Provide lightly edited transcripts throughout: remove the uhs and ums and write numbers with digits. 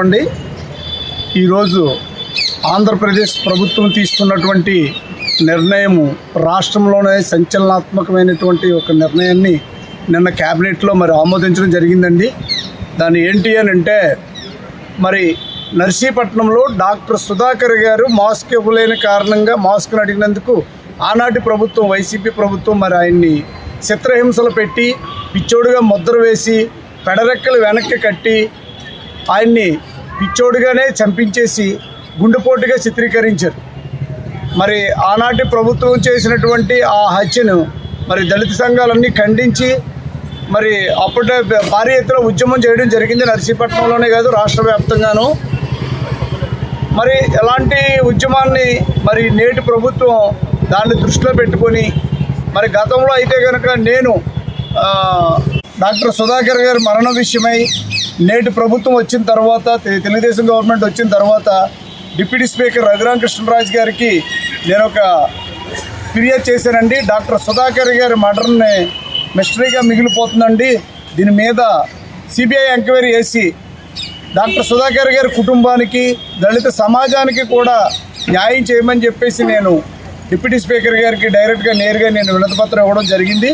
చెప్పండి. ఈరోజు ఆంధ్రప్రదేశ్ ప్రభుత్వం తీసుకున్నటువంటి నిర్ణయము రాష్ట్రంలోనే సంచలనాత్మకమైనటువంటి ఒక నిర్ణయాన్ని నిన్న క్యాబినెట్లో ఆమోదించడం జరిగిందండి. దాన్ని ఏంటి అని అంటే, నర్సీపట్నంలో డాక్టర్ సుధాకర్ గారు మాస్క్ ఇవ్వలేని కారణంగా మాస్క్ను అడిగినందుకు ఆనాటి ప్రభుత్వం, వైసీపీ ప్రభుత్వం ఆయన్ని చిత్రహింసలు పెట్టి పిచ్చోడుగా ముద్ర వేసి పెడరెక్కలు వెనక్కి కట్టి ఆయన్ని పిచ్చోడుగానే చంపించేసి గుండెపోటుగా చిత్రీకరించారు. ఆనాటి ప్రభుత్వం చేసినటువంటి ఆ హత్యను దళిత సంఘాలన్నీ ఖండించి అప్పుడే భారీ ఎత్తున ఉద్యమం చేయడం జరిగింది. నర్సీపట్నంలోనే కాదు, రాష్ట్ర వ్యాప్తంగాను. ఎలాంటి ఉద్యమాన్ని నేటి ప్రభుత్వం దాన్ని దృష్టిలో పెట్టుకొని గతంలో అయితే కనుక నేను డాక్టర్ సుధాకర్ గారి మరణం విషయమై నేటి ప్రభుత్వం వచ్చిన తర్వాత, తెలుగుదేశం గవర్నమెంట్ వచ్చిన తర్వాత డిప్యూటీ స్పీకర్ రఘురామకృష్ణరాజు గారికి నేను ఒక ఫిర్యాదు చేశానండి. డాక్టర్ సుధాకర్ గారి మర్డర్ని మిస్టరీగా మిగిలిపోతుందండి, దీని మీద సిబిఐ ఎంక్వైరీ చేసి డాక్టర్ సుధాకర్ గారి కుటుంబానికి, దళిత సమాజానికి కూడా న్యాయం చేయమని చెప్పేసి నేను డిప్యూటీ స్పీకర్ గారికి డైరెక్ట్గా నేరుగా నేను వినతిపత్రం ఇవ్వడం జరిగింది.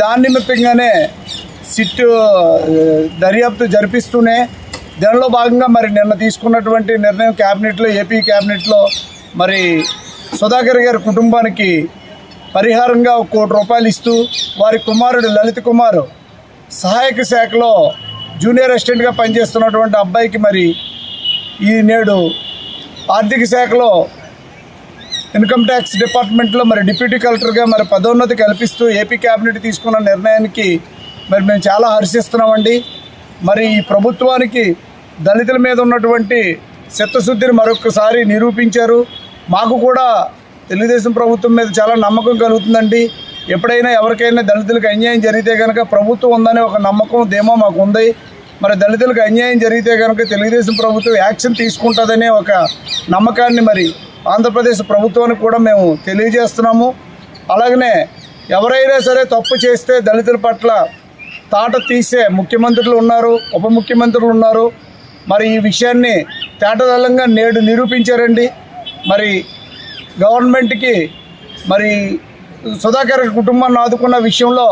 దాని నిమిత్తంగానే సిట్ దర్యాప్తు జరిపిస్తూనే దానిలో భాగంగా నిన్న తీసుకున్నటువంటి నిర్ణయం క్యాబినెట్లో, ఏపీ క్యాబినెట్లో సుధాకర్ గారి కుటుంబానికి పరిహారంగా ₹1 కోటి ఇస్తూ వారి కుమారుడు లలిత్ కుమార్ సహాయక శాఖలో జూనియర్ అసిస్టెంట్గా పనిచేస్తున్నటువంటి అబ్బాయికి ఈ నేడు ఆర్థిక శాఖలో ఇన్కమ్ ట్యాక్స్ డిపార్ట్మెంట్లో డిప్యూటీ కలెక్టర్గా పదోన్నతి కల్పిస్తూ ఏపీ క్యాబినెట్ తీసుకున్న నిర్ణయానికి మేము చాలా హర్షిస్తున్నామండి. ఈ ప్రభుత్వానికి దళితుల మీద ఉన్నటువంటి చిత్తశుద్ధిని మరొకసారి నిరూపించారు. మాకు కూడా తెలుగుదేశం ప్రభుత్వం మీద చాలా నమ్మకం కలుగుతుందండి. ఎప్పుడైనా ఎవరికైనా దళితులకు అన్యాయం జరిగితే కనుక ప్రభుత్వం ఉందనే ఒక నమ్మకం, ధీమా మాకు ఉంది. దళితులకు అన్యాయం జరిగితే కనుక తెలుగుదేశం ప్రభుత్వం యాక్షన్ తీసుకుంటుందనే ఒక నమ్మకాన్ని ఆంధ్రప్రదేశ్ ప్రభుత్వానికి కూడా మేము తెలియజేస్తున్నాము. అలాగనే ఎవరైనా సరే తప్పు చేస్తే దళితుల పట్ల తాట తీసే ముఖ్యమంత్రులు ఉన్నారు, ఉప ముఖ్యమంత్రులు ఉన్నారు. ఈ విషయాన్ని తేటతెల్లంగా నేడు నిరూపించారండి. గవర్నమెంట్కి సుధాకర్ కుటుంబాన్ని ఆదుకున్న విషయంలో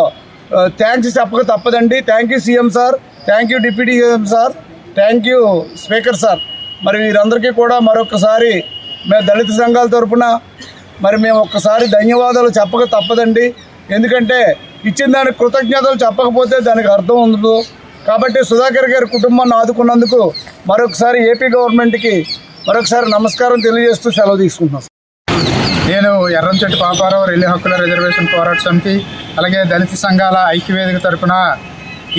థ్యాంక్స్ చెప్పక తప్పదండి. Thank you CM sir, thank you deputy CM sir, thank you speaker sir. వీరందరికీ కూడా మరొకసారి మేము దళిత సంఘాల తరఫున మేము ఒక్కసారి ధన్యవాదాలు చెప్పక తప్పదండి. ఎందుకంటే ఇచ్చిన దానికి కృతజ్ఞతలు చెప్పకపోతే దానికి అర్థం ఉండదు. కాబట్టి సుధాకర్ గారి కుటుంబాన్ని ఆదుకున్నందుకు మరొకసారి ఏపీ గవర్నమెంట్కి మరొకసారి నమస్కారం తెలియజేస్తూ సెలవు తీసుకుంటున్నాను. నేను ఎర్రంచెట్టి పాపారావు రెల్లి హక్కుల రిజర్వేషన్ పోరాట సమితి, అలాగే దళిత సంఘాల ఐక్యవేదిక తరఫున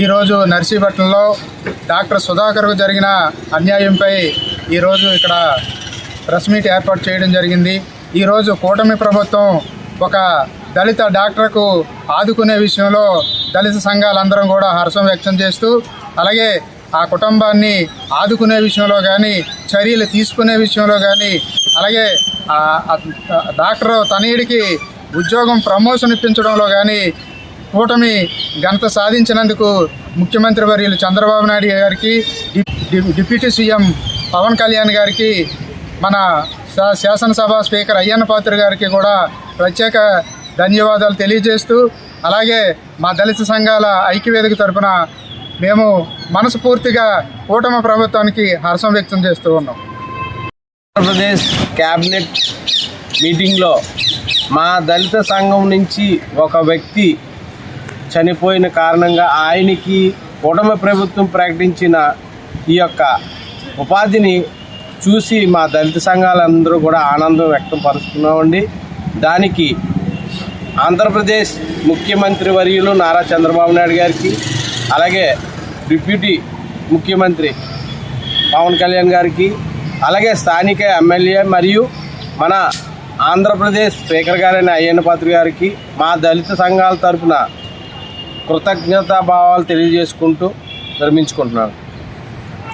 ఈరోజు నర్సీపట్నంలో డాక్టర్ సుధాకర్కు జరిగిన అన్యాయంపై ఈరోజు ఇక్కడ ప్రెస్ మీట్ ఏర్పాటు చేయడం జరిగింది. ఈరోజు కూటమి ప్రభుత్వం ఒక దళిత డాక్టర్కు ఆదుకునే విషయంలో దళిత సంఘాలందరం కూడా హర్షం వ్యక్తం చేస్తూ, అలాగే ఆ కుటుంబాన్ని ఆదుకునే విషయంలో కానీ, చర్యలు తీసుకునే విషయంలో కానీ, అలాగే డాక్టర్ తనయుడికి ఉద్యోగం ప్రమోషన్ ఇప్పించడంలో కానీ కూటమి ఘనత సాధించినందుకు ముఖ్యమంత్రి వర్యులు చంద్రబాబు నాయుడు గారికి, డిప్యూటీ సీఎం పవన్ కళ్యాణ్ గారికి, మన శాసనసభ స్పీకర్ అయ్యన్న పాత్రుడు గారికి కూడా ప్రత్యేక ధన్యవాదాలు తెలియజేస్తూ, అలాగే మా దళిత సంఘాల ఐక్యవేదిక తరఫున మేము మనస్ఫూర్తిగా కూటమి ప్రభుత్వానికి హర్షం వ్యక్తం చేస్తూ ఉన్నాం. ఆంధ్రప్రదేశ్ క్యాబినెట్ మీటింగ్లో మా దళిత సంఘం నుంచి ఒక వ్యక్తి చనిపోయిన కారణంగా ఆయనకి కూటమి ప్రభుత్వం ప్రకటించిన ఈ యొక్క ఉపాధిని చూసి మా దళిత సంఘాలందరూ కూడా ఆనందం వ్యక్తం పరుస్తున్నామండి. దానికి ఆంధ్రప్రదేశ్ ముఖ్యమంత్రి వర్యులు నారా చంద్రబాబు నాయుడు గారికి, అలాగే డిప్యూటీ ముఖ్యమంత్రి పవన్ కళ్యాణ్ గారికి, అలాగే స్థానిక ఎమ్మెల్యే మరియు మన ఆంధ్రప్రదేశ్ స్పీకర్ గారైన అయ్యన్న పాత్రుడు గారికి మా దళిత సంఘాల తరఫున కృతజ్ఞతాభావాలు తెలియజేసుకుంటూ విరమించుకుంటున్నాను.